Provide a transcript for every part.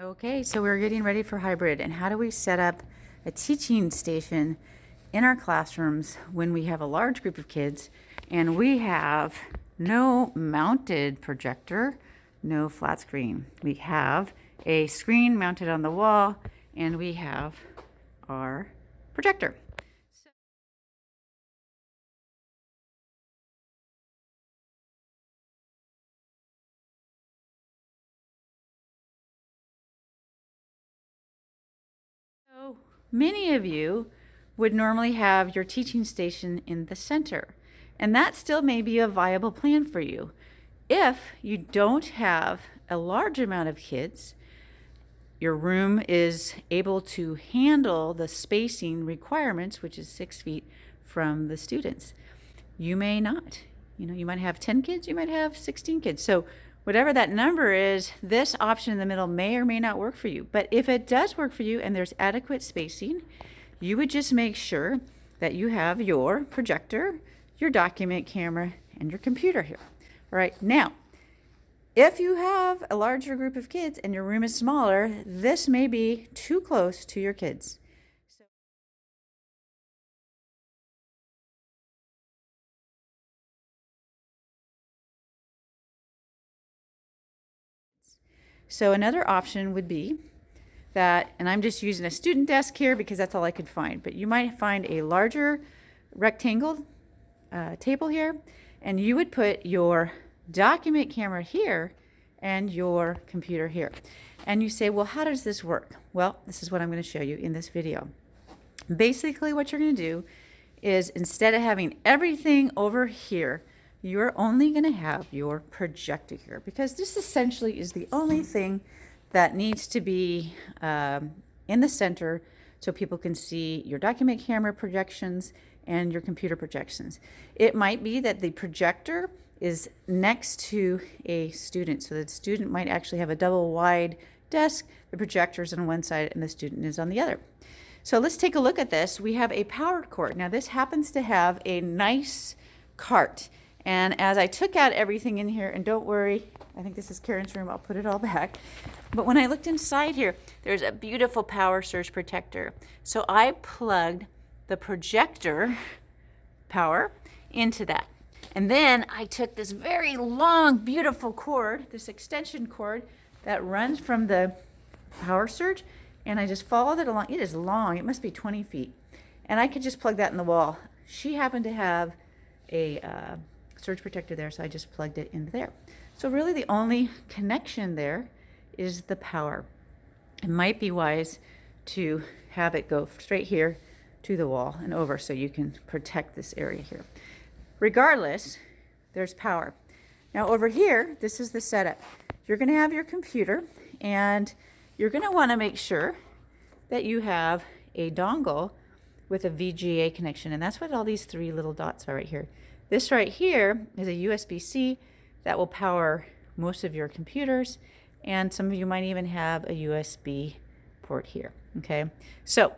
Okay, so we're getting ready for hybrid, and how do we set up a teaching station in our classrooms when we have a large group of kids and we have no mounted projector, no flat screen. We have a screen mounted on the wall and we have our projector. So many of you would normally have your teaching station in the center, and that still may be a viable plan for you. If you don't have a large amount of kids, your room is able to handle the spacing requirements, which is 6 feet from the students. You may not. You might have 10 kids, you might have 16 kids. So whatever that number is, this option in the middle may or may not work for you. But if it does work for you and there's adequate spacing, you would just make sure that you have your projector, your document camera, and your computer here. All right, now, if you have a larger group of kids and your room is smaller, this may be too close to your kids. So another option would be that, and I'm just using a student desk here because that's all I could find, but you might find a larger rectangle table here, and you would put your document camera here and your computer here. And you say, well, how does this work? Well, this is what I'm going to show you in this video. Basically, what you're going to do is, instead of having everything over here, you're only going to have your projector here, because this essentially is the only thing that needs to be in the center so people can see your document camera projections and your computer projections. It might be that the projector is next to a student, so the student might actually have a double wide desk. The projector is on one side and the student is on the other. So let's take a look at this. We have a powered cord. Now this happens to have a nice cart. And as I took out everything in here, and don't worry, I think this is Karen's room, I'll put it all back. But when I looked inside here, there's a beautiful power surge protector. So I plugged the projector power into that. And then I took this very long, beautiful cord, this extension cord that runs from the power surge, and I just followed it along. It is long, it must be 20 feet. And I could just plug that in the wall. She happened to have a surge protector there, so I just plugged it in there. So really the only connection there is the power. It might be wise to have it go straight here to the wall and over so you can protect this area here. Regardless, there's power. Now over here, this is the setup. You're going to have your computer, and you're going to want to make sure that you have a dongle with a VGA connection, and that's what all these three little dots are right here. This right here is a USB-C that will power most of your computers, and some of you might even have a USB port here, okay? So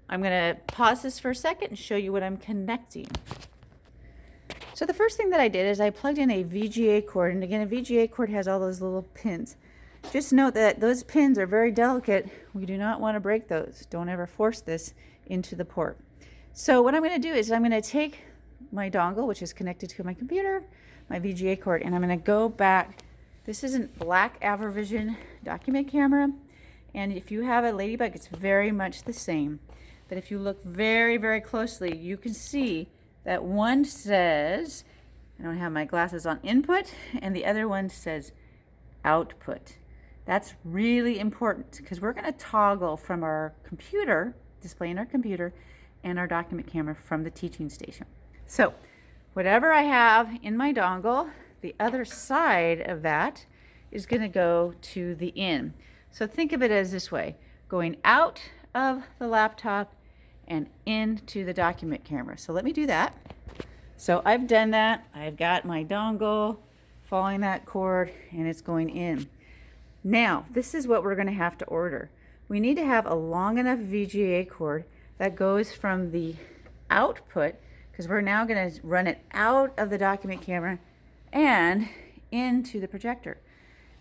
I'm going to pause this for a second and show you what I'm connecting. So the first thing that I did is I plugged in a VGA cord, and again, a VGA cord has all those little pins. Just note that those pins are very delicate. We do not want to break those. Don't ever force this into the port. So what I'm going to do is I'm going to take my dongle, which is connected to my computer, my VGA cord, and I'm going to go back. This is a BLACK Avermedia document camera, and if you have a Ladibug, it's very much the same. But if you look very, very closely, you can see that one says, I don't have my glasses on, input, and the other one says output. That's really important because we're going to toggle from our computer, displaying our computer, and our document camera from the teaching station. So whatever I have in my dongle, the other side of that is going to go to the in. So think of it as this way, going out of the laptop and into the document camera. So let me do that. So I've done that. I've got my dongle following that cord, and it's going in. Now, this is what we're going to have to order. We need to have a long enough VGA cord that goes from the output, because we're now going to run it out of the document camera and into the projector.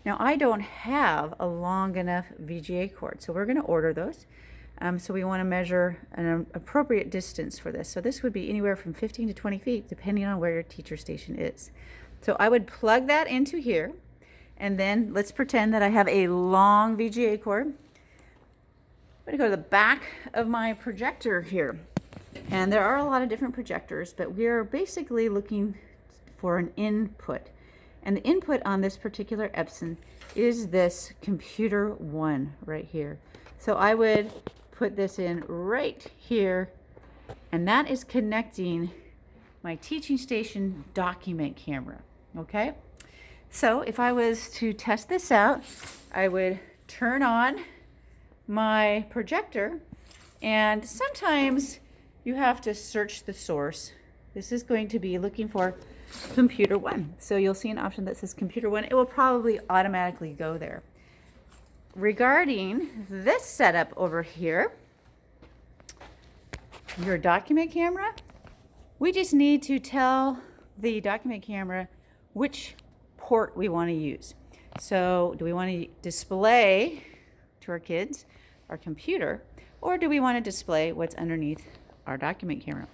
Now I don't have a long enough VGA cord, so we're going to order those. So we want to measure an appropriate distance for this. So this would be anywhere from 15 to 20 feet, depending on where your teacher station is. So I would plug that into here, and then let's pretend that I have a long VGA cord. I'm going to go to the back of my projector here. And there are a lot of different projectors, but we're basically looking for an input. And the input on this particular Epson is this computer 1 right here. So I would put this in right here, and that is connecting my teaching station document camera. Okay, so if I was to test this out, I would turn on my projector, and sometimes you have to search the source. This is going to be looking for computer 1. So you'll see an option that says computer 1. It will probably automatically go there. Regarding this setup over here, your document camera, we just need to tell the document camera which port we want to use. So do we want to display to our kids our computer, or do we want to display what's underneath our document camera?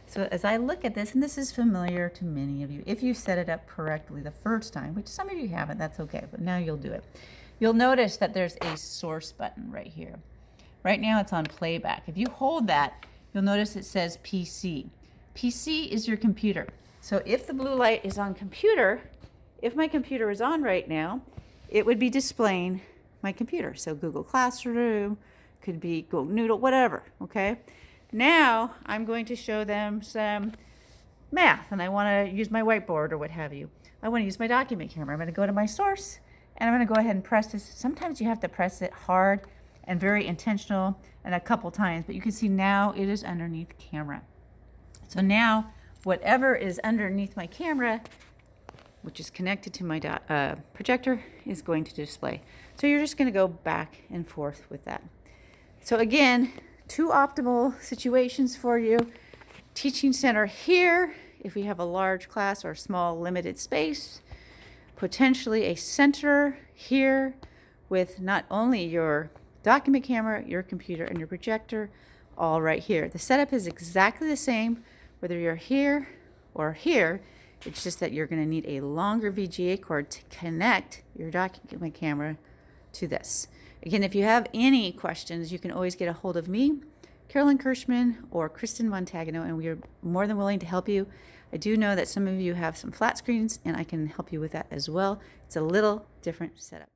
So as I look at this, and this is familiar to many of you, if you set it up correctly the first time, which some of you haven't, that's okay, but now you'll do it. You'll notice that there's a source button right here. Right now it's on playback. If you hold that, you'll notice it says PC. PC is your computer. So if the blue light is on computer, if my computer is on right now, it would be displaying my computer. So Google Classroom, could be Google Noodle, whatever, okay? Now I'm going to show them some math, and I want to use my whiteboard or what have you. I want to use my document camera. I'm going to go to my source, and I'm going to go ahead and press this. Sometimes you have to press it hard and very intentional and a couple times, but you can see now it is underneath camera. So now whatever is underneath my camera, which is connected to my projector, is going to display. So you're just going to go back and forth with that. So again, 2 optimal situations for you. Teaching center here, if we have a large class or small limited space. Potentially a center here with not only your document camera, your computer, and your projector, all right here. The setup is exactly the same whether you're here or here. It's just that you're going to need a longer VGA cord to connect your document camera to this. Again, if you have any questions, you can always get a hold of me, Carolyn Kirschman, or Kristen Montagano, and we are more than willing to help you. I do know that some of you have some flat screens, and I can help you with that as well. It's a little different setup.